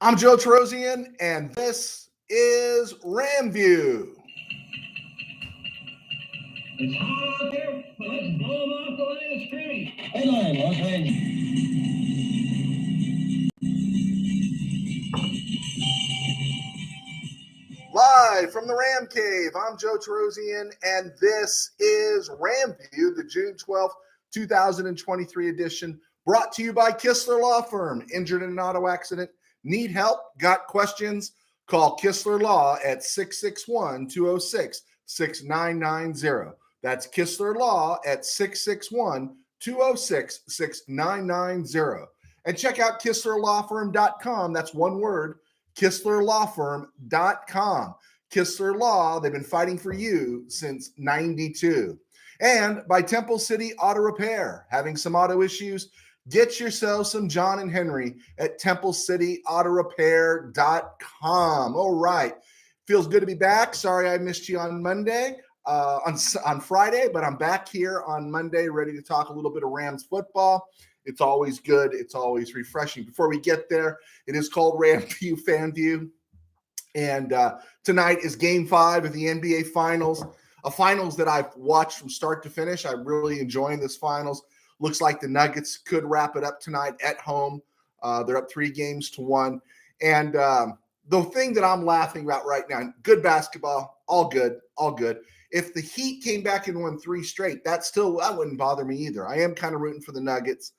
I'm Joe Terosian, and this is RamView. It's hot out there, but let's blow them off the line of scrimmage. Headline, Los Angeles. Live from the Ram Cave, I'm Joe Terosian, and this is RamView, the June 12th, 2023 edition, brought to you by Kistler Law Firm. Injured in an auto accident? Need help? Got questions? Call Kistler Law at 661-206-6990. That's Kistler Law at 661-206-6990. And check out KistlerLawFirm.com. That's one word, KistlerLawFirm.com. Kistler Law, they've been fighting for you since 92. And by Temple City Auto Repair. Having some auto issues? Get yourself some John and Henry at TempleCityAutoRepair.com. All right. Feels good to be back. Sorry I missed you on Monday, on Friday, but I'm back here on Monday ready to talk a little bit of Rams football. It's always good. It's always refreshing. Before we get there, it is called RamView, FanView. And tonight is Game 5 of the NBA Finals, a finals that I've watched from start to finish. I'm really enjoying this finals. Looks like the Nuggets could wrap it up tonight at home. They're up 3-1. And the thing that I'm laughing about right now, good basketball, all good. If the Heat came back and won 3 straight, that wouldn't bother me either. I am kind of rooting for the Nuggets.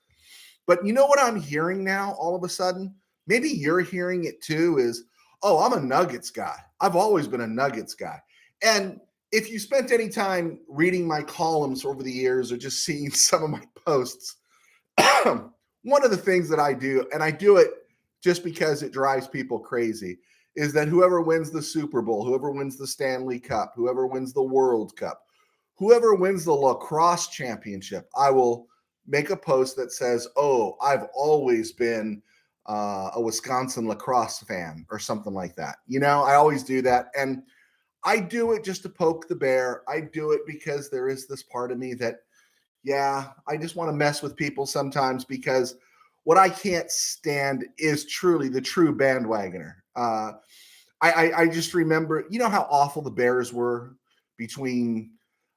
But you know what I'm hearing now all of a sudden? Maybe you're hearing it too is, oh, I'm a Nuggets guy. I've always been a Nuggets guy. And if you spent any time reading my columns over the years or just seeing some of my posts, one of the things that I do, and I do it just because it drives people crazy, is that whoever wins the Super Bowl, whoever wins the Stanley Cup, whoever wins the World Cup, whoever wins the lacrosse championship, I will make a post that says, oh, I've always been a Wisconsin lacrosse fan or something like that. You know, I always do that. And I do it just to poke the bear. I do it because there is this part of me that, yeah, I just want to mess with people sometimes because what I can't stand is truly the true bandwagoner. I just remember, you know how awful the Bears were between,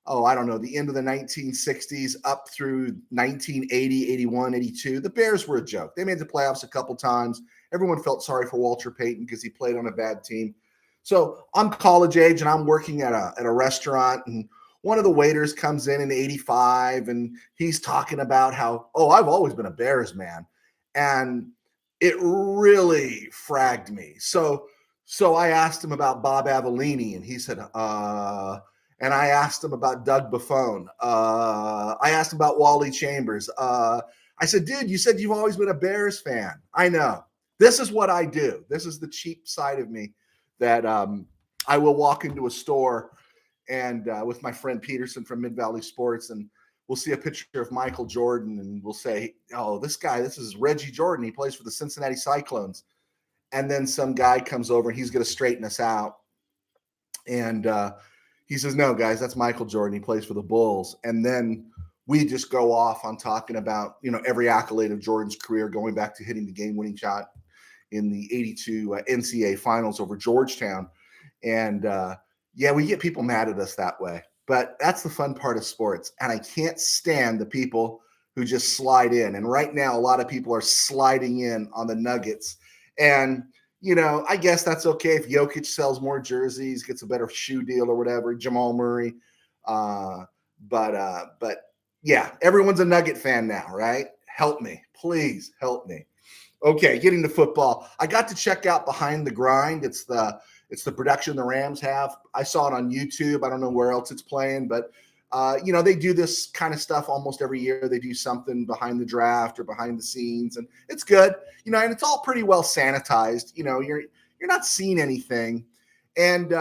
the end of the 1960s up through 1980, 81, 82. The Bears were a joke. They made the playoffs a couple times. Everyone felt sorry for Walter Payton because he played on a bad team. So I'm college age and I'm working at a restaurant, and one of the waiters comes in 85 and he's talking about how, oh, I've always been a Bears man. And it really fragged me. So I asked him about Bob Avellini, and he said, and I asked him about Doug Buffone. I asked him about Wally Chambers. I said, dude, you said you've always been a Bears fan. I know. This is what I do. This is the cheap side of me that I will walk into a store and with my friend Peterson from Mid-Valley Sports, and we'll see a picture of Michael Jordan, and we'll say, oh, this is Reggie Jordan. He plays for the Cincinnati Cyclones. And then some guy comes over and he's going to straighten us out. And he says, no, guys, that's Michael Jordan. He plays for the Bulls. And then we just go off on talking about, every accolade of Jordan's career, going back to hitting the game-winning shot in the 82 NCAA finals over Georgetown. And we get people mad at us that way. But that's the fun part of sports. And I can't stand the people who just slide in. And right now, a lot of people are sliding in on the Nuggets. And, I guess that's okay if Jokic sells more jerseys, gets a better shoe deal or whatever, Jamal Murray. But everyone's a Nugget fan now, right? Help me. Please help me. Okay, getting to football. I got to check out Behind the Grind. It's the production the Rams have. I saw it on YouTube. I don't know where else it's playing, but they do this kind of stuff almost every year. They do something behind the draft or behind the scenes, and it's good. And it's all pretty well sanitized. You're not seeing anything. And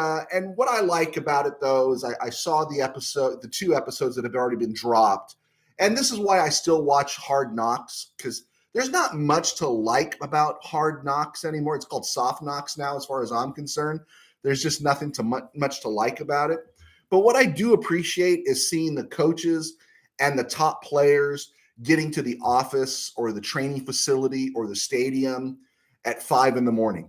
what I like about it though is I saw the 2 episodes that have already been dropped, and this is why I still watch Hard Knocks, because there's not much to like about Hard Knocks anymore. It's called Soft Knocks now, as far as I'm concerned. There's just nothing much to like about it. But what I do appreciate is seeing the coaches and the top players getting to the office or the training facility or the stadium at 5 in the morning.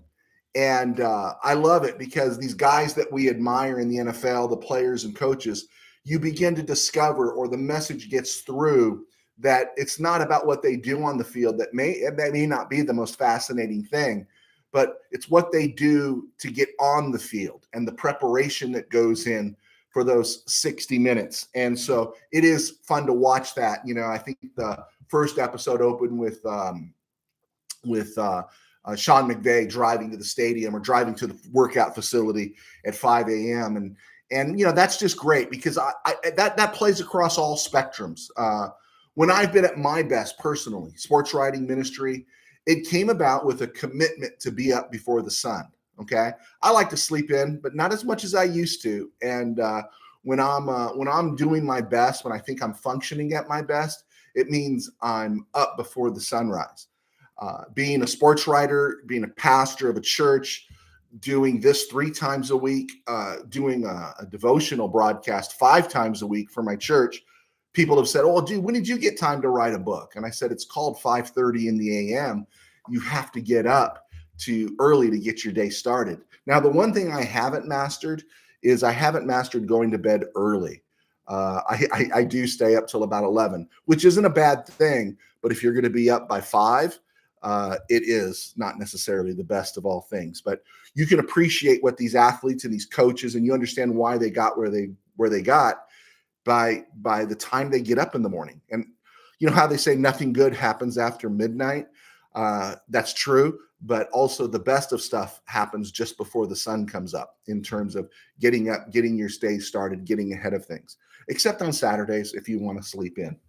And I love it because these guys that we admire in the NFL, the players and coaches, you begin to discover, or the message gets through, that it's not about what they do on the field. That may not be the most fascinating thing, but it's what they do to get on the field and the preparation that goes in for those 60 minutes. And so it is fun to watch that. I think the first episode opened with Sean McVay driving to the stadium or driving to the workout facility at 5 a.m. And that's just great because that plays across all spectrums. When I've been at my best personally, sports writing ministry, it came about with a commitment to be up before the sun. Okay, I like to sleep in, but not as much as I used to. And when I'm doing my best, when I think I'm functioning at my best, it means I'm up before the sunrise. Being a sports writer, being a pastor of a church, doing this 3 times a week, doing a devotional broadcast 5 times a week for my church. People have said, "Oh, dude, when did you get time to write a book?" And I said, "It's called 5:30 in the a.m. You have to get up too early to get your day started." Now, the one thing I haven't mastered is I haven't mastered going to bed early. I do stay up till about 11, which isn't a bad thing. But if you're going to be up by 5, it is not necessarily the best of all things. But you can appreciate what these athletes and these coaches, and you understand why they got where they got by the time they get up in the morning. And you know how they say nothing good happens after midnight? That's true, but also the best of stuff happens just before the sun comes up in terms of getting up, getting your day started, getting ahead of things. Except on Saturdays, if you want to sleep in,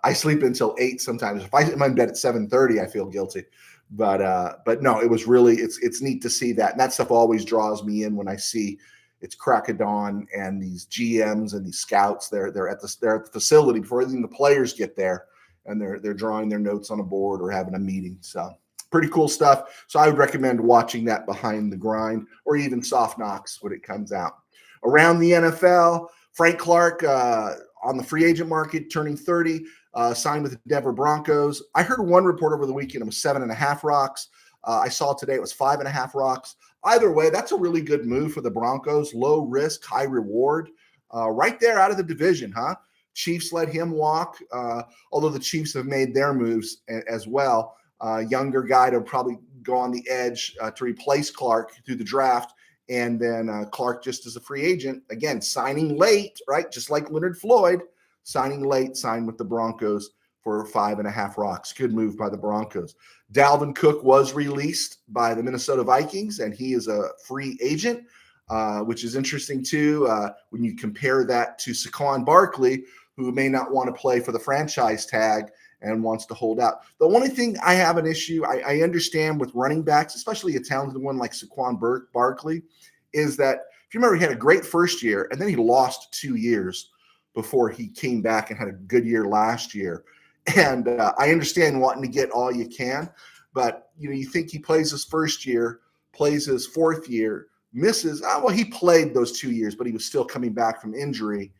I sleep until 8 sometimes. If I'm in bed at 7:30, I feel guilty. But no, it was really it's neat to see that. And that stuff always draws me in when I see it's crack of dawn and these GMs and these scouts, they're at the facility before even the players get there, and they're drawing their notes on a board or having a meeting. So pretty cool stuff. So I would recommend watching that Behind the Grind, or even Soft Knocks when it comes out. Around the NFL, Frank Clark on the free agent market, turning 30, signed with the Denver Broncos. I heard one report over the weekend it was 7.5 rocks. I saw today it was 5.5 rocks. Either way, that's a really good move for the Broncos. Low risk, high reward. Right there out of the division, huh? Chiefs let him walk, although the Chiefs have made their moves as well. Younger guy to probably go on the edge to replace Clark through the draft. And then Clark, just as a free agent, again, signing late, right? Just like Leonard Floyd, signing late, signed with the Broncos for 5.5 rocks. Good move by the Broncos. Dalvin Cook was released by the Minnesota Vikings, and he is a free agent, which is interesting too when you compare that to Saquon Barkley, who may not want to play for the franchise tag and wants to hold out. The only thing I have an issue, I understand with running backs, especially a talented one like Saquon Barkley, is that if you remember, he had a great first year, and then he lost 2 years before he came back and had a good year last year. And I understand wanting to get all you can, but you think he plays his first year, plays his fourth year, misses. Well, he played those 2 years, but he was still coming back from injury.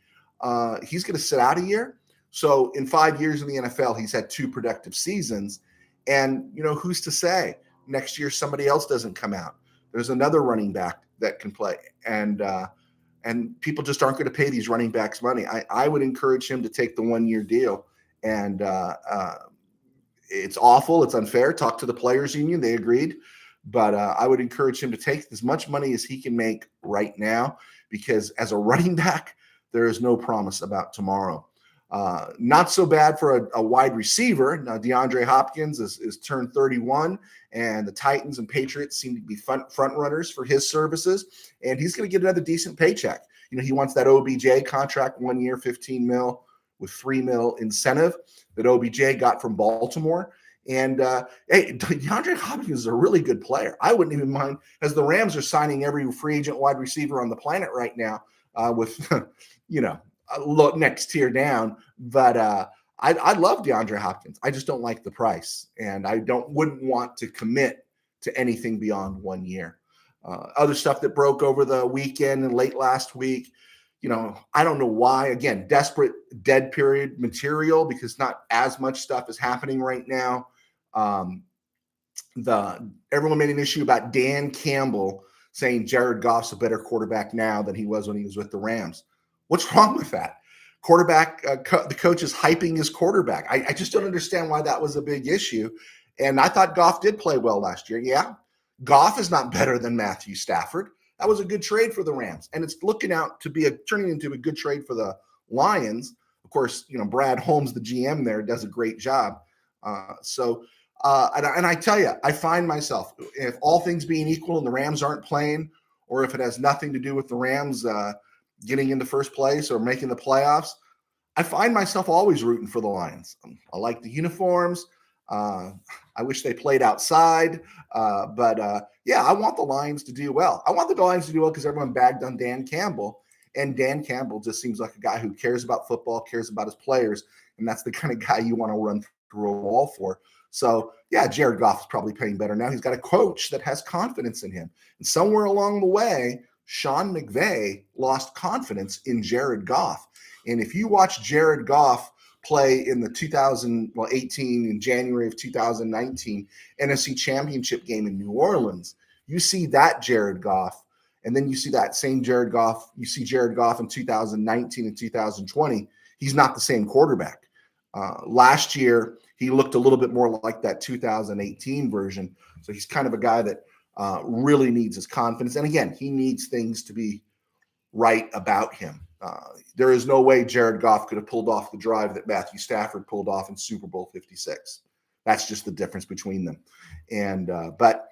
He's going to sit out a year. So in 5 years in the NFL, he's had 2 productive seasons. And who's to say next year somebody else doesn't come out? There's another running back that can play, and people just aren't going to pay these running backs money. I would encourage him to take the 1-year deal. And it's awful. It's unfair. Talk to the players union. They agreed. But I would encourage him to take as much money as he can make right now, because as a running back, there is no promise about tomorrow. Not so bad for a wide receiver. Now, DeAndre Hopkins is turned 31, and the Titans and Patriots seem to be front runners for his services, and he's going to get another decent paycheck. He wants that OBJ contract, 1 year, $15 million. With $3 million incentive that OBJ got from Baltimore. And hey, DeAndre Hopkins is a really good player. I wouldn't even mind, as the Rams are signing every free agent wide receiver on the planet right now with, a next tier down. But I love DeAndre Hopkins. I just don't like the price, and I wouldn't want to commit to anything beyond 1 year. Other stuff that broke over the weekend and late last week. I don't know why. Again, desperate dead period material, because not as much stuff is happening right now. everyone made an issue about Dan Campbell saying Jared Goff's a better quarterback now than he was when he was with the Rams. What's wrong with that? The coach is hyping his quarterback. I just don't understand why that was a big issue. And I thought Goff did play well last year. Yeah, Goff is not better than Matthew Stafford. That was a good trade for the Rams, and it's looking out to be turning into a good trade for the Lions. Of course, Brad Holmes, the GM there, does a great job. And I tell you, I find myself, if all things being equal and the Rams aren't playing, or if it has nothing to do with the Rams getting into first place or making the playoffs, I find myself always rooting for the Lions. I like the uniforms. I wish they played outside. Yeah, I want the Lions to do well. I want the Lions to do well because everyone bagged on Dan Campbell. And Dan Campbell just seems like a guy who cares about football, cares about his players. And that's the kind of guy you want to run through a wall for. So, yeah, Jared Goff is probably playing better now. He's got a coach that has confidence in him. And somewhere along the way, Sean McVay lost confidence in Jared Goff. And if you watch Jared Goff play in the 2018 in January of 2019 NFC Championship game in New Orleans, you see that Jared Goff, and then you see that same Jared Goff. You see Jared Goff in 2019 and 2020. He's not the same quarterback. Last year, he looked a little bit more like that 2018 version. So he's kind of a guy that really needs his confidence. And again, he needs things to be right about him. There is no way Jared Goff could have pulled off the drive that Matthew Stafford pulled off in Super Bowl 56. That's just the difference between them. But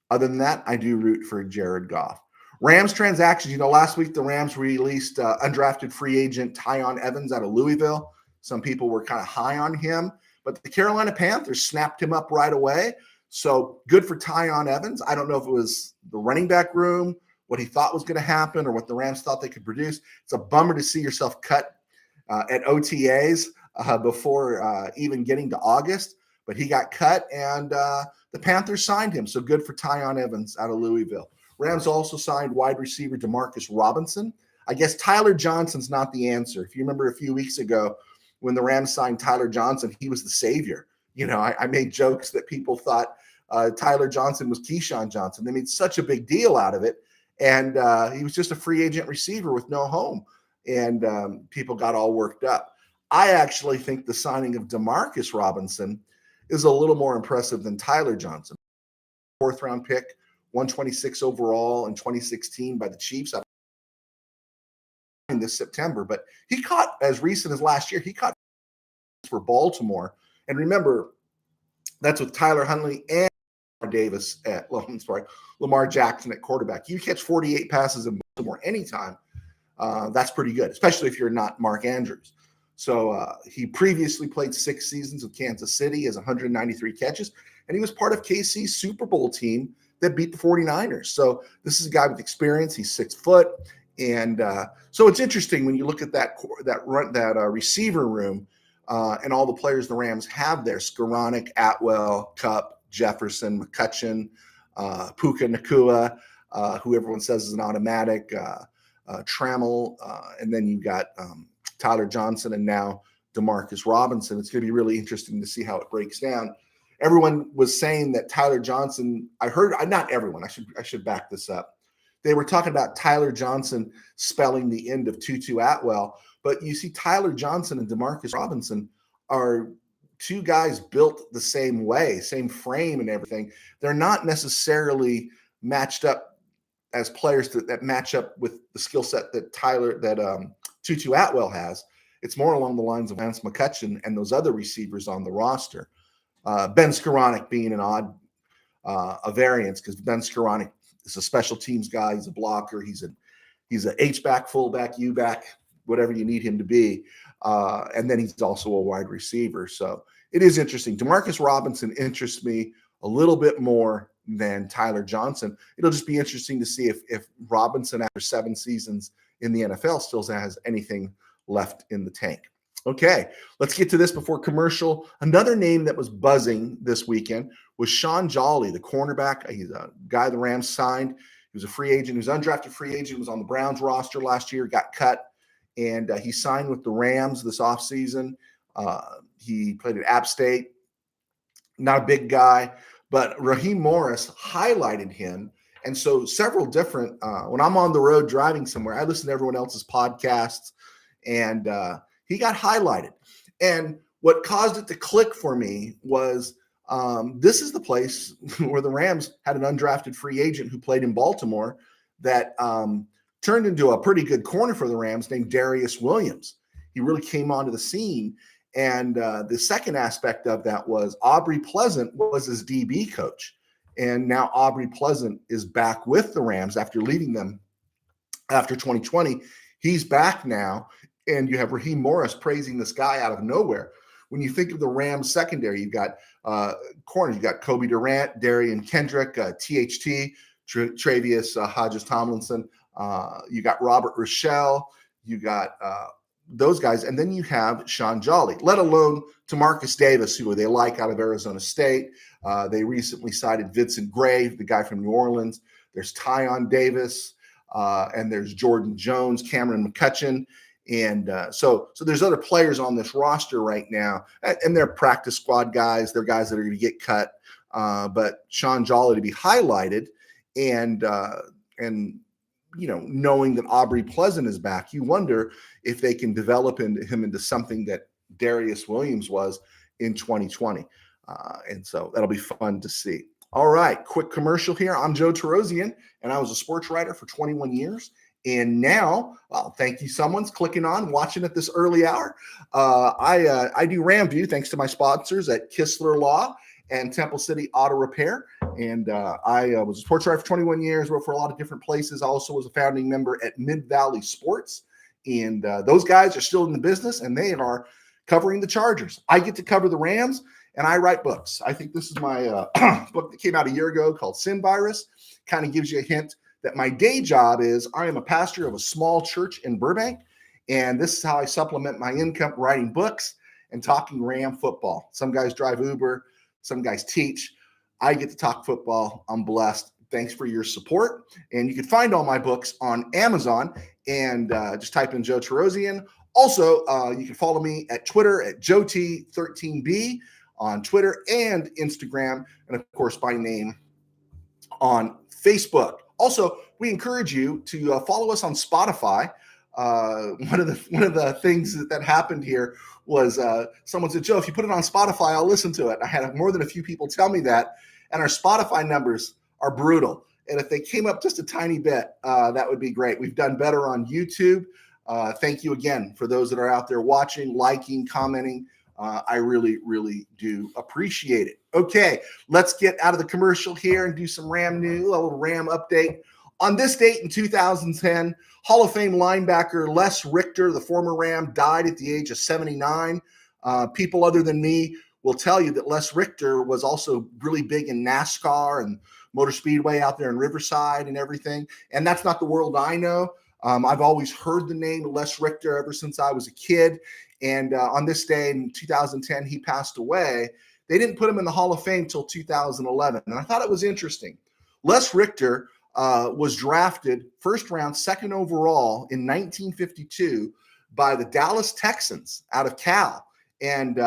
other than that, I do root for Jared Goff. Rams transactions. Last week the Rams released undrafted free agent Tyon Evans out of Louisville. Some people were kind of high on him, but the Carolina Panthers snapped him up right away. So good for Tyon Evans. I don't know if it was the running back room, what he thought was going to happen, or what the Rams thought they could produce. It's a bummer to see yourself cut at OTAs before even getting to August, but he got cut, and the Panthers signed him. So good for Tyon Evans out of Louisville. Rams also signed wide receiver Demarcus Robinson. I guess Tyler Johnson's not the answer. If you remember a few weeks ago when the Rams signed Tyler Johnson, he was the savior. I made jokes that people thought Tyler Johnson was Keyshawn Johnson. They made such a big deal out of it. And he was just a free agent receiver with no home. And people got all worked up. I actually think the signing of Demarcus Robinson is a little more impressive than Tyler Johnson. Fourth-round pick, 126 overall in 2016 by the Chiefs in this September. But he caught, as recent as last year, he caught for Baltimore. And remember, that's with Tyler Huntley and Lamar Jackson at quarterback. You catch 48 passes in Baltimore anytime. That's pretty good, especially if you're not Mark Andrews. So he previously played 6 seasons with Kansas City, has 193 catches, and he was part of KC's Super Bowl team that beat the 49ers. So this is a guy with experience. He's 6 foot. And so it's interesting when you look at that receiver room and all the players the Rams have there: Skoranek, Atwell, Kupp, Jefferson, McCutcheon, Puka Nacua, who everyone says is an automatic, Trammell, and then you've got Tyler Johnson and now Demarcus Robinson. It's going to be really interesting to see how it breaks down. Everyone was saying that Tyler Johnson, not everyone, I should back this up. They were talking about Tyler Johnson spelling the end of Tutu Atwell, but you see Tyler Johnson and Demarcus Robinson are two guys built the same way, same frame and everything. They're not necessarily matched up as players that match up with the skill set that Tutu Atwell has. It's more along the lines of Lance McCutcheon and those other receivers on the roster. Ben Skoranek being an odd a variance, because Ben Skoranek is a special teams guy. He's a blocker. He's a H-back, fullback, U-back, whatever you need him to be. And then he's also a wide receiver. So it is interesting. Demarcus Robinson interests me a little bit more than Tyler Johnson. It'll just be interesting to see if Robinson, after 7 seasons in the NFL, still has anything left in the tank. Okay, let's get to this before commercial. Another name that was buzzing this weekend was Sean Jolly, the cornerback. He's a guy the Rams signed. He was a free agent. He was an undrafted free agent. He was on the Browns roster last year, got cut, and he signed with the Rams this offseason. He played at App State. Not a big guy, but Raheem Morris highlighted him. And so several different, when I'm on the road driving somewhere, I listen to everyone else's podcasts, and he got highlighted. And what caused it to click for me was this is the place where the Rams had an undrafted free agent who played in Baltimore that turned into a pretty good corner for the Rams named Darius Williams. He really came onto the scene. And the second aspect of that was Aubrey Pleasant was his DB coach. And now Aubrey Pleasant is back with the Rams after leaving them after 2020. He's back now. And you have Raheem Morris praising this guy out of nowhere. When you think of the Rams secondary, you've got corners. You've got Kobe Durant, Darian Kendrick, THT, Travius Hodges Tomlinson. You got Robert Rochelle. You got those guys. And then you have Sean Jolly, let alone Tamarcus Davis, who they like out of Arizona State. They recently cited Vincent Gray, the guy from New Orleans. There's Tyon Davis, and there's Jordan Jones, Cameron McCutcheon. And so there's other players on this roster right now, and they're practice squad guys. They're guys that are going to get cut. But Sean Jolly to be highlighted, and knowing that Aubrey Pleasant is back, you wonder if they can develop him into something that Darius Williams was in 2020. And so that'll be fun to see. All right, quick commercial here. I'm Joe Terosian, and I was a sports writer for 21 years. And now, thank you. Someone's clicking on, watching at this early hour. I do RamView, thanks to my sponsors at Kistler Law and Temple City Auto Repair. And I was a sports writer for 21 years, wrote for a lot of different places. I also was a founding member at Mid-Valley Sports. And those guys are still in the business, and they are covering the Chargers. I get to cover the Rams, and I write books. I think this is my book that came out a year ago called Sin Virus. Kind of gives you a hint that my day job is I am a pastor of a small church in Burbank, and this is how I supplement my income, writing books and talking Ram football. Some guys drive Uber, some guys teach. I get to talk football. I'm blessed. Thanks for your support. And you can find all my books on Amazon, and just type in Joe Terosian. Also, you can follow me at Twitter at JoeT13B on Twitter and Instagram, and of course, by name on Facebook. Also, we encourage you to follow us on Spotify. One of the things that happened here was someone said, Joe, if you put it on Spotify, I'll listen to it. I had more than a few people tell me that, and our Spotify numbers are brutal. And if they came up just a tiny bit, that would be great. We've done better on YouTube. Thank you again for those that are out there watching, liking, commenting. I really, really do appreciate it. Okay, let's get out of the commercial here and do some Ram news, a little Ram update. On this date in 2010, Hall of Fame linebacker Les Richter, the former Ram, died at the age of 79. People other than me will tell you that Les Richter was also really big in NASCAR and Motor Speedway out there in Riverside and everything. And that's not the world I know. I've always heard the name Les Richter ever since I was a kid. And on this day in 2010, he passed away. They didn't put him in the Hall of Fame till 2011. And I thought it was interesting. Les Richter was drafted first round, second overall in 1952 by the Dallas Texans out of Cal. And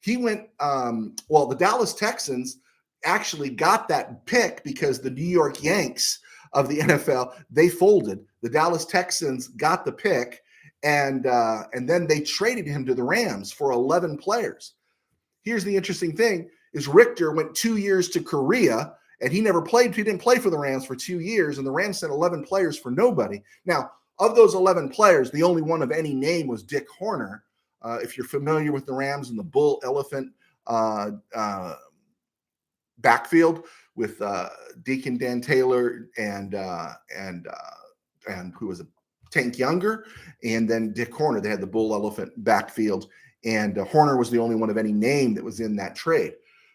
he went, the Dallas Texans actually got that pick because the New York Yanks of the NFL, they folded. The Dallas Texans got the pick, and then they traded him to the Rams for 11 players. Here's the interesting thing is Richter went 2 years to Korea, and he never played. He didn't play for the Rams for 2 years, and the Rams sent 11 players for nobody. Now, of those 11 players, the only one of any name was Dick Horner. If you're familiar with the Rams and the bull elephant backfield with Deacon Dan Taylor and who was a Tank Younger, and then Dick Horner. They had the bull elephant backfield, and Horner was the only one of any name that was in that trade.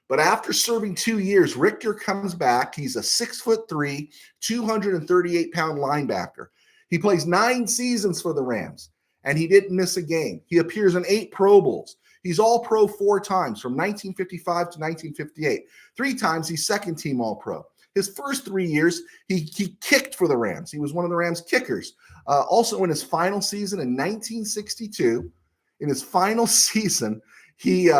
But after serving 2 years, Richter comes back. He's a 6'3", 238-pound linebacker. He plays 9 seasons for the Rams, and he didn't miss a game. He appears in 8 Pro Bowls. He's All-Pro 4 times, from 1955 to 1958. 3 times he's second-team All-Pro. His first 3 years, he kicked for the Rams. He was one of the Rams' kickers. Also, in his final season in 1962, in his final season, he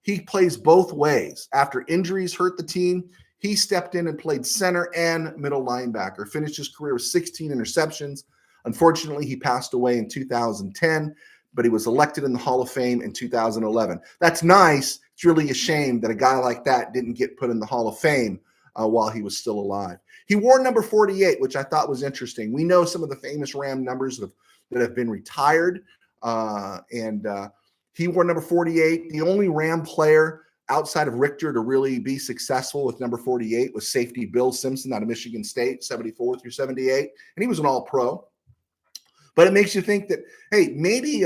he plays both ways. After injuries hurt the team, he stepped in and played center and middle linebacker, finished his career with 16 interceptions. Unfortunately, he passed away in 2010, but he was elected in the Hall of Fame in 2011. That's nice. It's really a shame that a guy like that didn't get put in the Hall of Fame while he was still alive. He wore number 48, which I thought was interesting. We know some of the famous Ram numbers that have been retired, and he wore number 48. The only Ram player outside of Richter to really be successful with number 48 was safety Bill Simpson out of Michigan State, 74 through 78, and he was an all-pro. But it makes you think that, hey, maybe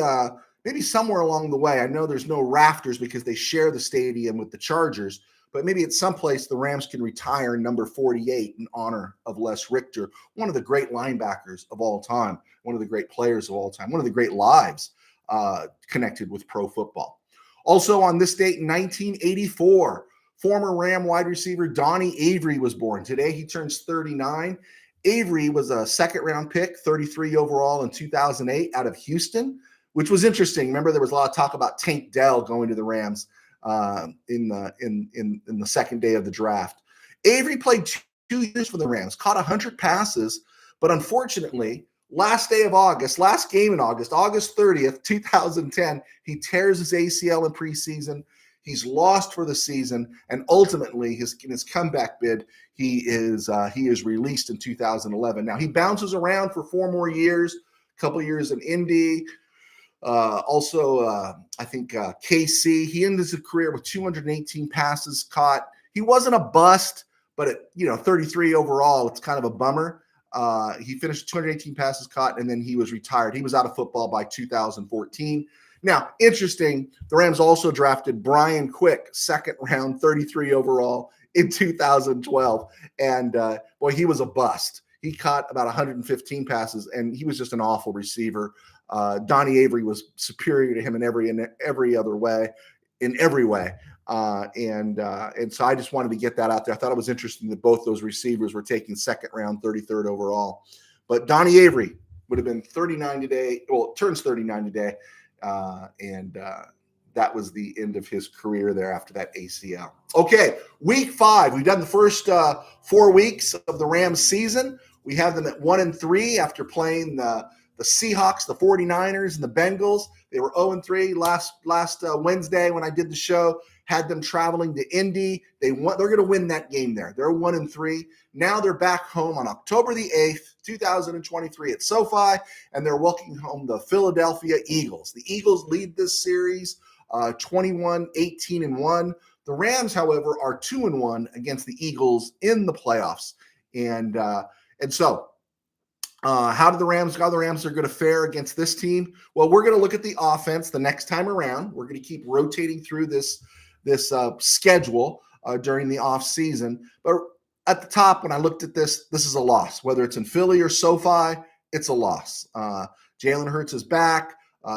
somewhere along the way, I know there's no rafters because they share the stadium with the Chargers, but maybe at some place the Rams can retire number 48 in honor of Les Richter, one of the great linebackers of all time, one of the great players of all time, one of the great lives connected with pro football. Also on this date in 1984, former Ram wide receiver Donnie Avery was born. Today he turns 39. Avery was a second-round pick, 33 overall in 2008 out of Houston, which was interesting. Remember, there was a lot of talk about Tank Dell going to the Rams in the second day of the draft. Avery played 2 years for the Rams, caught 100 passes, but unfortunately, last game in August, August 30th, 2010, he tears his ACL in preseason. He's lost for the season, and ultimately, in his comeback bid, he is released in 2011. Now, he bounces around for 4 more years, a couple years in Indy. I think KC. He ended his career with 218 passes caught. He wasn't a bust, but at 33 overall, it's kind of a bummer. He finished 218 passes caught, and then he was retired. He was out of football by 2014. Now, interesting, the Rams also drafted Brian Quick, second round, 33 overall in 2012. And boy, he was a bust. He caught about 115 passes, and he was just an awful receiver. Donnie Avery was superior to him in every way. And so I just wanted to get that out there. I thought it was interesting that both those receivers were taken second round, 33rd overall. But Donnie Avery would have been 39 today. Well, turns 39 today. That was the end of his career there after that ACL. Okay, week 5. We've done the first 4 weeks of the Rams season. We have them at 1-3 after playing the Seahawks, the 49ers, and the Bengals. They were 0-3 last Wednesday when I did the show. Had them traveling to Indy. They're going to win that game there. They're 1-3. Now they're back home on October the 8th, 2023 at SoFi, and they're welcoming home the Philadelphia Eagles. The Eagles lead this series 21-18-1. The Rams, however, are 2-1 against the Eagles in the playoffs. And so how the Rams are going to fare against this team? Well, we're going to look at the offense the next time around. We're going to keep rotating through this schedule during the off season. But at the top, when I looked at this is a loss. Whether it's in Philly or SoFi, it's a loss. Jalen Hurts is back.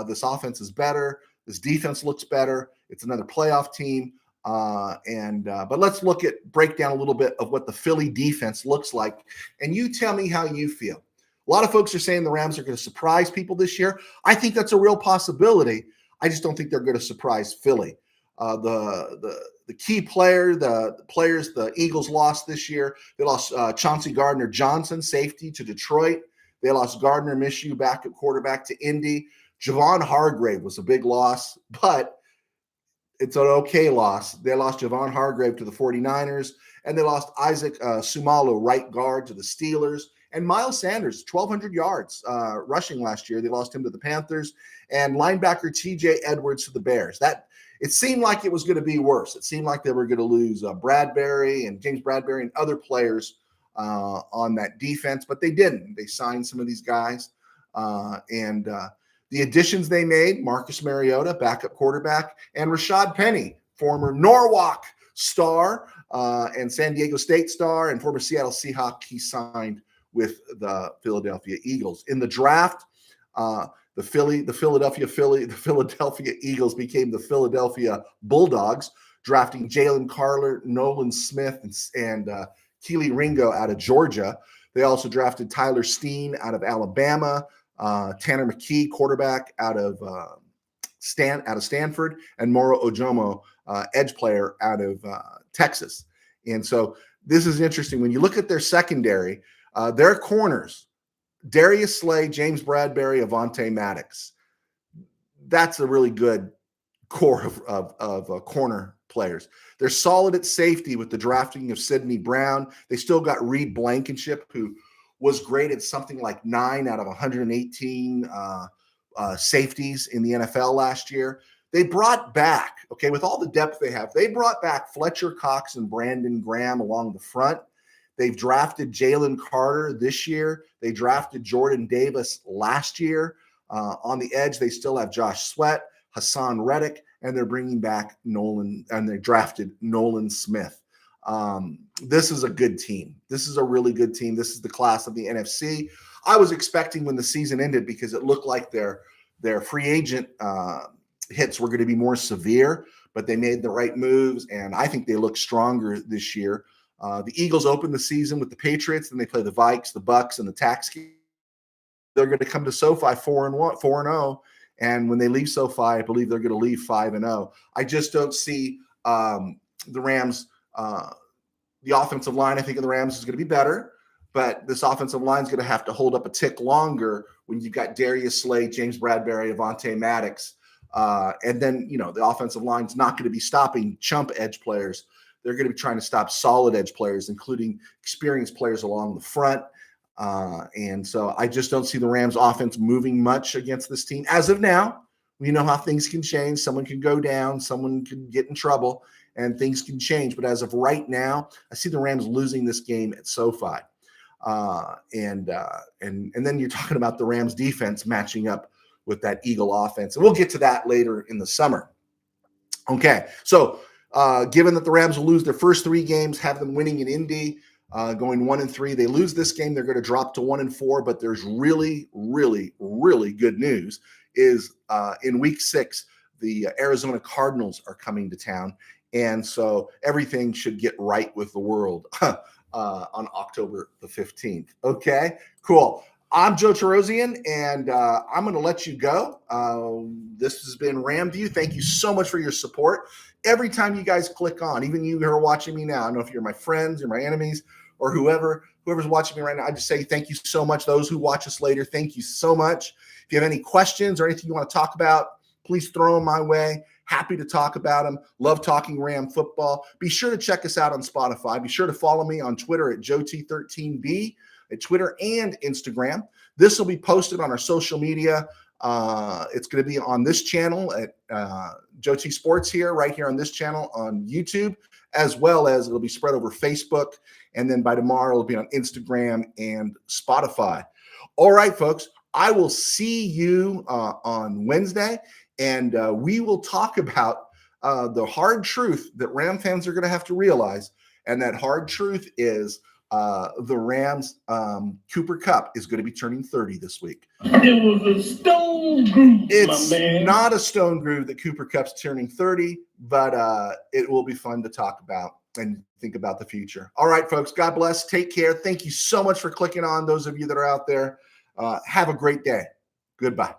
This offense is better. This defense looks better. It's another playoff team. But let's break down a little bit of what the Philly defense looks like. And you tell me how you feel. A lot of folks are saying the Rams are going to surprise people this year. I think that's a real possibility. I just don't think they're going to surprise Philly. The key player, the players the Eagles lost this year, they lost Chauncey Gardner-Johnson, safety, to Detroit. They lost Gardner Minshew, backup quarterback, to Indy. Javon Hargrave was a big loss, but it's an okay loss. They lost Javon Hargrave to the 49ers, and they lost Isaac Sumalo, right guard, to the Steelers. And Miles Sanders, 1,200 yards rushing last year. They lost him to the Panthers. And linebacker T.J. Edwards to the Bears. It seemed like it was going to be worse. It seemed like they were going to lose Bradbury and James Bradbury and other players on that defense, but they didn't. They signed some of these guys. The additions they made, Marcus Mariota, backup quarterback, and Rashad Penny, former Norwalk star and San Diego State star and former Seattle Seahawk, he signed with the Philadelphia Eagles. In the draft, the Philadelphia Eagles became the Philadelphia Bulldogs, drafting Jalen Carter, Nolan Smith, and Keely Ringo out of Georgia. They also drafted Tyler Steen out of Alabama, Tanner McKee, quarterback out of out of Stanford, and Moro Ojomo, edge player out of Texas. And so this is interesting. When you look at their secondary, their corners, Darius Slay, James Bradbury, Avonte Maddox. That's a really good core of corner players. They're solid at safety with the drafting of Sidney Brown. They still got Reed Blankenship, who was graded something like 9 out of 118 safeties in the NFL last year. They brought back, okay, with all the depth they have, they brought back Fletcher Cox and Brandon Graham along the front. They've drafted Jalen Carter this year. They drafted Jordan Davis last year. On the edge, they still have Josh Sweat, Hassan Reddick, and they're bringing back Nolan, and they drafted Nolan Smith. This is a good team. This is a really good team. This is the class of the NFC. I was expecting when the season ended, because it looked like their free agent hits were going to be more severe, but they made the right moves, and I think they look stronger this year. The Eagles opened the season with the Patriots, then they play the Vikes, the Bucks, and the Taxi. They're going to come to SoFi 4-0, and when they leave SoFi, I believe they're going to leave 5-0. I just don't see the Rams. The offensive line, I think, of the Rams is going to be better, but this offensive line is going to have to hold up a tick longer when you've got Darius Slay, James Bradbury, Avonte Maddox, and then the offensive line is not going to be stopping chump edge players. They're going to be trying to stop solid edge players, including experienced players along the front. And so I just don't see the Rams offense moving much against this team. As of now, we know how things can change. Someone can go down, someone can get in trouble, and things can change. But as of right now, I see the Rams losing this game at SoFi. And then you're talking about the Rams defense matching up with that Eagle offense. And we'll get to that later in the summer. Okay, so given that the Rams will lose their first 3 games, have them winning in Indy, going 1-3. They lose this game, they're going to drop to 1-4. But there's really, really, really good news is in week 6, the Arizona Cardinals are coming to town. And so everything should get right with the world on October the 15th. Okay, cool. I'm Joe Tarosian, and I'm going to let you go. This has been RamView. Thank you so much for your support. Every time you guys click on, even you who are watching me now, I don't know if you're my friends or my enemies or whoever's watching me right now, I just say thank you so much. Those who watch us later, thank you so much. If you have any questions or anything you want to talk about, please throw them my way. Happy to talk about them. Love talking Ram football. Be sure to check us out on Spotify. Be sure to follow me on Twitter at JoeT13B, at Twitter and Instagram. This will be posted on our social media. It's going to be on this channel at Joe T Sports here, right here on this channel on YouTube, as well as it'll be spread over Facebook. And then by tomorrow, it'll be on Instagram and Spotify. All right, folks, I will see you on Wednesday, and we will talk about the hard truth that Ram fans are going to have to realize. And that hard truth is the Rams, Cooper Kupp is going to be turning 30 this week. It was a stone groove, It's my man. not a stone groove that Cooper Kupp's turning 30, but it will be fun to talk about and think about the future. All right, folks, God bless. Take care. Thank you so much for clicking on, those of you that are out there. Have a great day. Goodbye.